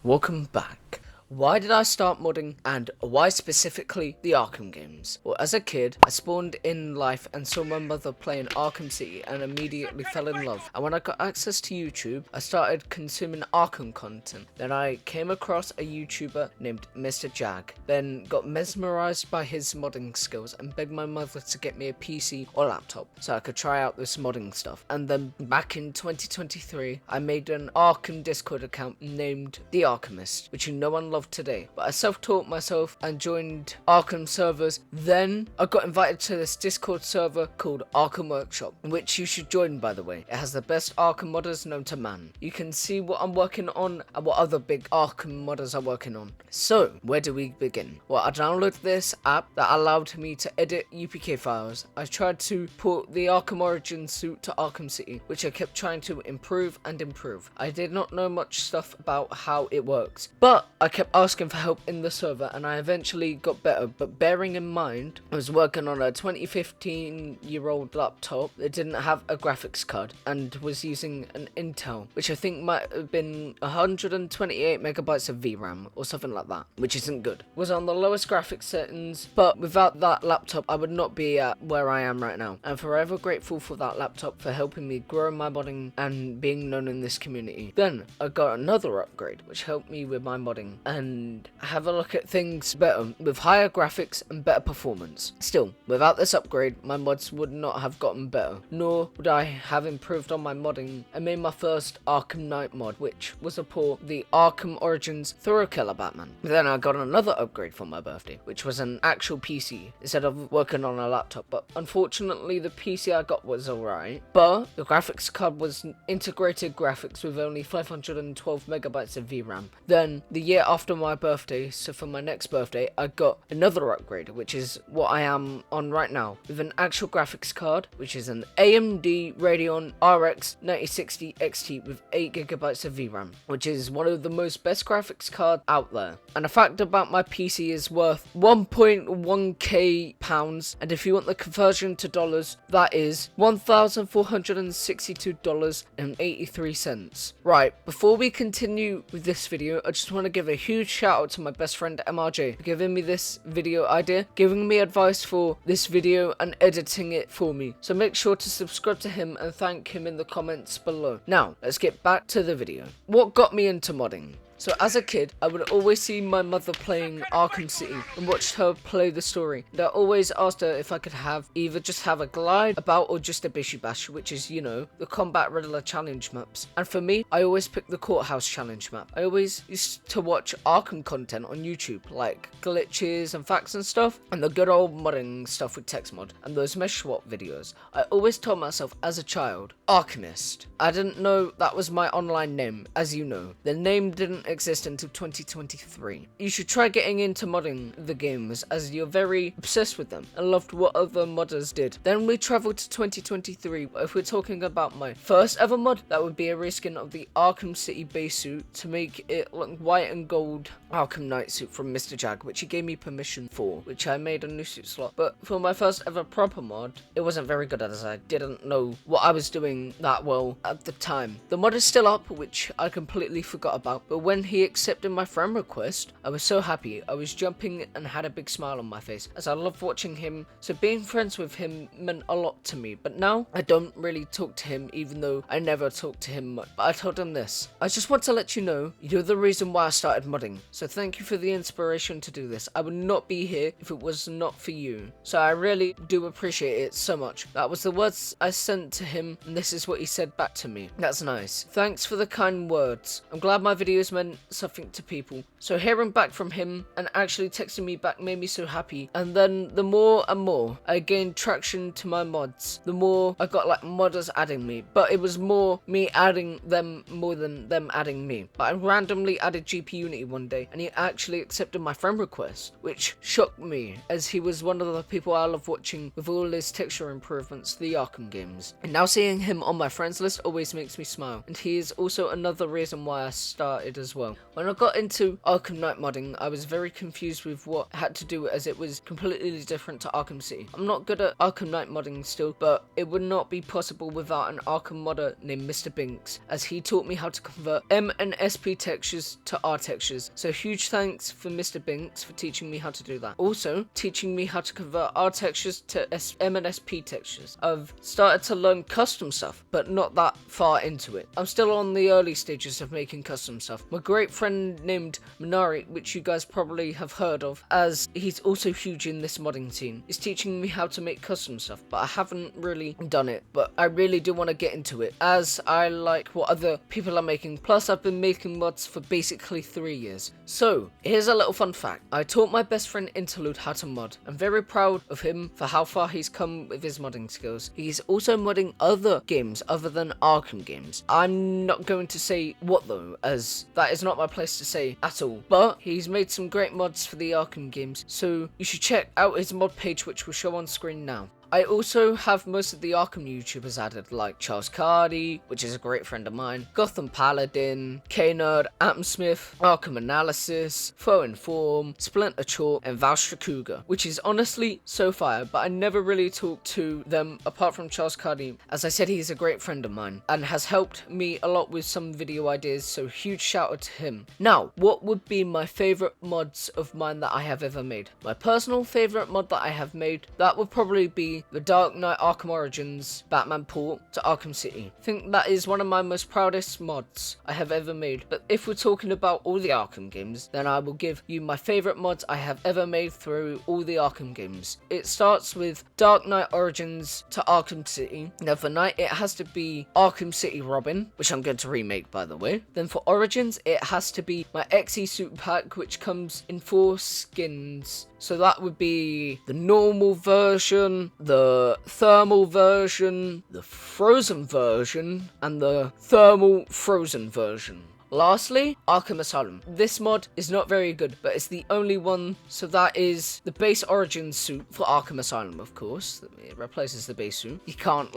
Welcome back. Why did I start modding, and why specifically the Arkham games? Well, as a kid, I spawned in life and saw my mother playing Arkham City and immediately fell in love. And when I got access to YouTube, I started consuming Arkham content. Then I came across a YouTuber named Mr. Jag, then got mesmerized by his modding skills and begged my mother to get me a PC or laptop so I could try out this modding stuff. And then back in 2023, I made an Arkham Discord account named The Archimist, which no one loved today, but I self-taught myself and joined Arkham servers. Then I got invited to this Discord server called Arkham Workshop, which you should join, by the way. It has the best Arkham modders known to man. You can see what I'm working on and what other big Arkham modders are working on. So where do we begin? Well, I downloaded this app that allowed me to edit UPK files. I tried to port the Arkham Origins suit to Arkham City, which I kept trying to improve and improve. I did not know much stuff about how it works, but I kept asking for help in the server and I eventually got better. But bearing in mind, I was working on a 2015-year-old laptop that didn't have a graphics card and was using an Intel, which I think might have been 128 megabytes of VRAM or something like that, which isn't good. Was on the lowest graphics settings, but without that laptop I would not be at where I am right now. I'm forever grateful for that laptop for helping me grow my modding and being known in this community. Then I got another upgrade which helped me with my modding and have a look at things better with higher graphics and better performance. Still, without this upgrade, my mods would not have gotten better, nor would I have improved on my modding. I made my first Arkham Knight mod, which was a port the Arkham Origins Thorough Killer Batman. Then I got another upgrade for my birthday, which was an actual PC instead of working on a laptop. But unfortunately, the PC I got was alright, but the graphics card was integrated graphics with only 512 megabytes of VRAM. Then the year after my birthday, so for my next birthday, I got another upgrade, which is what I am on right now, with an actual graphics card, which is an AMD Radeon RX 9060 XT with 8GB of VRAM, which is one of the most best graphics cards out there. And the fact about my PC is worth 1.1k pounds, and if you want the conversion to dollars, that is $1,462.83. Right, before we continue with this video, I just want to give a huge shout out to my best friend MRJ for giving me this video idea, giving me advice for this video and editing it for me. So make sure to subscribe to him and thank him in the comments below. Now, let's get back to the video. What got me into modding? So as a kid, I would always see my mother playing Arkham City and watched her play the story. And I always asked her if I could have either just have a glide, about, or just a bishy bash, which is, you know, the combat Riddler challenge maps. And for me, I always picked the courthouse challenge map. I always used to watch Arkham content on YouTube, like glitches and facts and stuff, and the good old modding stuff with text mod and those mesh swap videos. I always told myself as a child, Archimist. I didn't know that was my online name, as you know. The name didn't exist until 2023. You should try getting into modding the games, as you're very obsessed with them and loved what other modders did. Then we traveled to 2023. If we're talking about my first ever mod, that would be a reskin of the Arkham City base suit to make it look white and gold Arkham Knight suit from Mr. Jag, which he gave me permission for, which I made a new suit slot. But for my first ever proper mod, it wasn't very good, as I didn't know what I was doing that well at the time. The mod is still up, which I completely forgot about, but when he accepted my friend request, I was so happy. I was jumping and had a big smile on my face, as I loved watching him, so being friends with him meant a lot to me. But now, I don't really talk to him, even though I never talk to him much. But I told him this: I just want to let you know, you're the reason why I started modding, so thank you for the inspiration to do this. I would not be here if it was not for you, so I really do appreciate it so much. That was the words I sent to him, and this is what he said back to me. That's nice. Thanks for the kind words. I'm glad my videos meant something to people. So hearing back from him and actually texting me back made me so happy. And then the more and more I gained traction to my mods, the more I got like modders adding me. But it was more me adding them more than them adding me. But I randomly added GP Unity one day and he actually accepted my friend request, which shocked me, as he was one of the people I love watching with all his texture improvements to the Arkham games. And now seeing him on my friends list always makes me smile. And he is also another reason why I started as as well. When I got into Arkham Knight modding, I was very confused with what I had to do as it was completely different to Arkham City. I'm not good at Arkham Knight modding still, but it would not be possible without an Arkham modder named Mr. Binks, as he taught me how to convert M and SP textures to R textures. So huge thanks for Mr. Binks for teaching me how to do that. Also, teaching me how to convert R textures to M and SP textures. I've started to learn custom stuff, but not that far into it. I'm still on the early stages of making custom stuff. My great friend named Minari, which you guys probably have heard of, as he's also huge in this modding scene, is teaching me how to make custom stuff, but I haven't really done it. But I really do want to get into it, as I like what other people are making. Plus, I've been making mods for basically 3 years. So, here's a little fun fact. I taught my best friend Interlude how to mod. I'm very proud of him for how far he's come with his modding skills. He's also modding other games other than Arkham games. I'm not going to say what though, as that is not my place to say at all. But he's made some great mods for the Arkham games, so you should check out his mod page, which will show on screen now. I also have most of the Arkham YouTubers added, like Charles Cardi, which is a great friend of mine, Gotham Paladin, K-Nerd, Atom Smith, Arkham Analysis, Foe Inform, Splinter Chalk, and Valstrakuga, which is honestly so fire, but I never really talked to them apart from Charles Cardi. As I said, he's a great friend of mine and has helped me a lot with some video ideas, so huge shout out to him. Now, what would be my favorite mods of mine that I have ever made? My personal favorite mod that I have made, that would probably be the Dark Knight Arkham Origins Batman port to Arkham City. I think that is one of my most proudest mods I have ever made. But if we're talking about all the Arkham games, then I will give you my favorite mods I have ever made through all the Arkham games. It starts with Dark Knight Origins to Arkham City. Now for Knight, it has to be Arkham City Robin, which I'm going to remake by the way. Then for Origins, it has to be my XE suit pack, which comes in 4 skins. So that would be the normal version, the thermal version, the frozen version, and the thermal frozen version. Lastly, Arkham Asylum. This mod is not very good, but it's the only one, so that is the base origin suit for Arkham Asylum, of course. It replaces the base suit. You can't,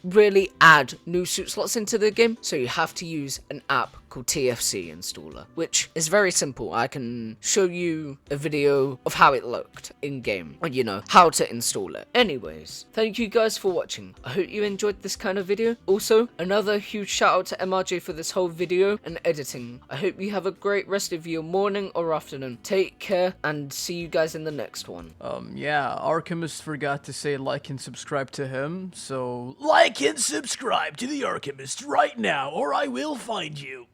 really add new suit slots into the game, so you have to use an app called TFC Installer, which is very simple. I can show you a video of how it looked in-game, or how to install it. Anyways, thank you guys for watching. I hope you enjoyed this kind of video. Also, another huge shout out to MRJ for this whole video and editing. I hope you have a great rest of your morning or afternoon. Take care and see you guys in the next one. Yeah, Archimist forgot to say like and subscribe to him, so like and subscribe to the Archimist right now or I will find you.